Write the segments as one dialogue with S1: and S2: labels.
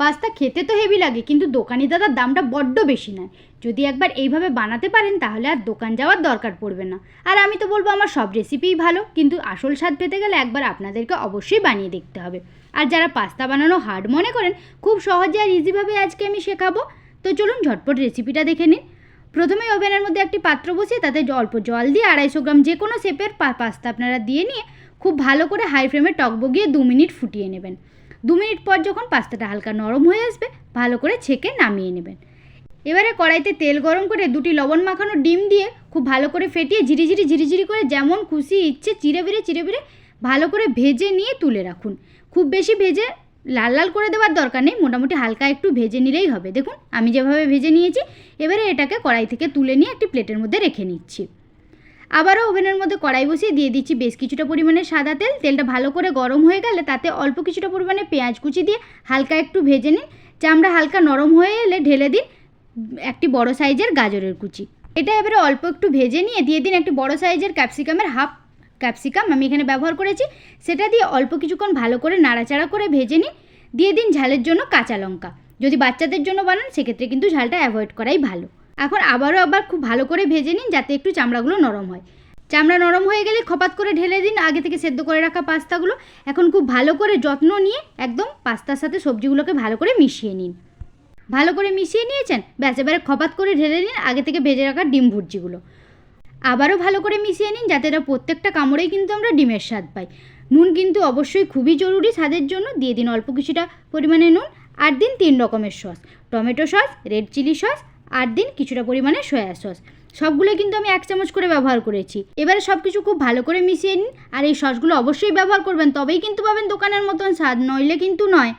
S1: Pasta খেতে তো heavy লাগে, কিন্তু দোকানি দাদার দামটা বড্ড বেশি নেয়। যদি একবার এইভাবে বানাতে পারেন তাহলে আর দোকান যাওয়ার দরকার পড়বে না। আর আমি তো বলবো আমার সব রেসিপিই ভালো, কিন্তু আসল স্বাদ পেতে গেলে একবার আপনাদেরকে অবশ্যই বানিয়ে দেখতে হবে। আর যারা পাস্তা বানানো হার্ড মনে করেন, খুব সহজে আর ইজিভাবে আজকে আমি শেখাবো। তো চলুন ঝটপট রেসিপিটা দেখে নিন। প্রথমে ওভেনের মধ্যে একটি পাত্র বসিয়ে তাতে অল্প জল দিয়ে 250 গ্রাম যে কোনো শেপের পাস্তা আপনারা দিয়ে নিয়ে খুব ভালো করে হাই ফ্লেমে টক বগিয়ে 2 মিনিট ফুটিয়ে নেবেন। 2 মিনিট পর যখন পাস্তাটা হালকা নরম হয়ে আসবে, ভালো করে ছেঁকে নামিয়ে নেবেন। এবারে কড়াইতে তেল গরম করে 2টি লবণ মাখানো ডিম দিয়ে খুব ভালো করে ফেটিয়ে ঝিরিঝিরি করে যেমন খুশি ইচ্ছে চিড়ে বিড়ে ভালো করে ভেজে নিয়ে তুলে রাখুন। খুব বেশি ভেজে লাল লাল করে দেওয়ার দরকার নেই, মোটামুটি হালকা একটু ভেজে নিলেই হবে। দেখুন আমি যেভাবে ভেজে নিয়েছি। এবারে এটাকে কড়াই থেকে তুলে নিয়ে একটি প্লেটের মধ্যে রেখে নিচ্ছি। আবারও ওভেনের মধ্যে কড়াই বসিয়ে দিয়ে দিচ্ছি বেশ কিছুটা পরিমাণে সাদা তেল। তেলটা ভালো করে গরম হয়ে গেলে তাতে অল্প কিছুটা পরিমাণে পেঁয়াজ কুচি দিয়ে হালকা একটু ভেজে নিন। চামড়া হালকা নরম হয়ে এলে ঢেলে দিন একটি বড় সাইজের গাজরের কুচি। এটা এবারে অল্প একটু ভেজে নিয়ে দিয়ে দিন একটি বড় সাইজের ক্যাপসিকামের হাফ ক্যাপসিকাম আমি এখানে ব্যবহার করেছি, সেটা দিয়ে অল্প কিছুক্ষণ ভালো করে নাড়াচাড়া করে ভেজে নিন। দিয়ে দিন ঝালের জন্য কাঁচা লঙ্কা। যদি বাচ্চাদের জন্য বানান সেক্ষেত্রে কিন্তু ঝালটা অ্যাভয়েড করাই ভালো। এখন আবার খুব ভালো করে ভেজে নিন যাতে একটু চামড়াগুলো নরম হয়। চামড়া নরম হয়ে গেলে খপাত করে ঢেলে দিন আগে থেকে সেদ্ধ করে রাখা পাস্তাগুলো। এখন খুব ভালো করে যত্ন নিয়ে একদম পাস্তার সাথে সবজিগুলোকে ভালো করে মিশিয়ে নিন। ভালো করে মিশিয়ে নিয়েছেন, ব্যাস এবারে খপাত করে ঢেলে নিন আগে থেকে ভেজে রাখা ডিম ভুর্জিগুলো। আবারও ভালো করে মিশিয়ে নিন যাতে এটা প্রত্যেকটা কামড়েই কিন্তু আমরা ডিমের স্বাদ পাই। নুন কিন্তু অবশ্যই খুবই জরুরি স্বাদের জন্য। দিয়ে দিন অল্প কিছুটা পরিমাণে নুন। আর দিন 3 রকমের sauce, tomato sauce, red chilli sauce, আর দিন কিছুটা পরিমাণে সয়া সস। সবগুলো কিন্তু আমি 1 চামচ করে ব্যবহার করেছি। এবারে সব কিছু খুব ভালো করে মিশিয়ে নিন। আর এই সসগুলো অবশ্যই ব্যবহার করবেন, তবেই কিন্তু পাবেন দোকানের মতন স্বাদ, নইলে কিন্তু নয়।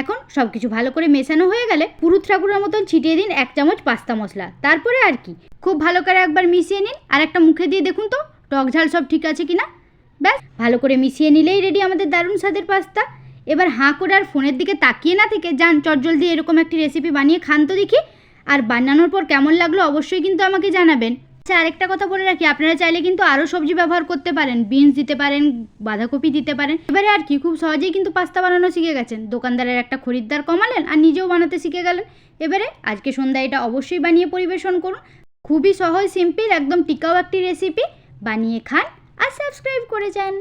S1: এখন সব কিছু ভালো করে মেশানো হয়ে গেলে পুরুত ঠাকুরের মতন ছিটিয়ে দিন 1 চামচ পাস্তা মশলা। তারপরে আর কি, খুব ভালো করে একবার মিশিয়ে নিন। আর একটা মুখে দিয়ে দেখুন তো টক ঝাল সব ঠিক আছে কিনা। ব্যাস ভালো করে মিশিয়ে নিলেই রেডি আমাদের দারুণ স্বাদের পাস্তা। এবার হাঁ করে আর ফোনের দিকে তাকিয়ে না থেকে যান চটজলদি এরকম একটি রেসিপি বানিয়ে খান তো দেখি। আর বানানোর পর কেমন লাগলো অবশ্যই কিন্তু আমাকে জানাবেন। আচ্ছা, আরেকটা কথা বলে রাখি, আপনারা চাইলে কিন্তু আরও সবজি ব্যবহার করতে পারেন, বিনস দিতে পারেন, বাঁধাকপি দিতে পারেন। এবারে আর কি, খুব সহজেই কিন্তু পাস্তা বানানো শিখে গেছেন। দোকানদারের একটা খরিদ্দার কমালেন আর নিজেও বানাতে শিখে গেলেন। এবারে আজকে সন্ধ্যায় এটা অবশ্যই বানিয়ে পরিবেশন করুন। খুবই সহজ, সিম্পল, একদম টিকাও একটি রেসিপি। বানিয়ে খান আর সাবস্ক্রাইব করে যান।